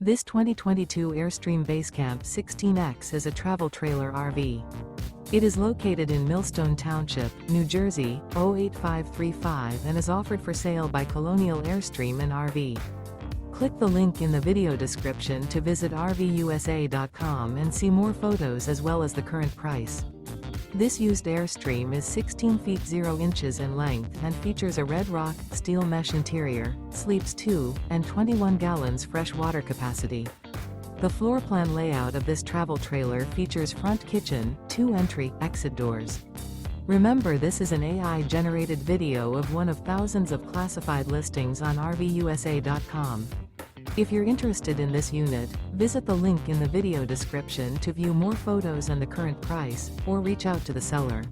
This 2022 Airstream Basecamp 16X is a travel trailer RV. It is located in Millstone Township, New Jersey, 08535 and is offered for sale by Colonial Airstream RV. Click the link in the video description to visit RVUSA.com and see more photos as well as the current price. This used Airstream is 16 feet 0 inches in length and features a red rock, steel mesh interior, sleeps 2, and 21 gallons fresh water capacity. The floor plan layout of this travel trailer features front kitchen, 2 entry/exit doors. Remember, this is an AI-generated video of one of thousands of classified listings on RVUSA.com. If you're interested in this unit, visit the link in the video description to view more photos and the current price, or reach out to the seller.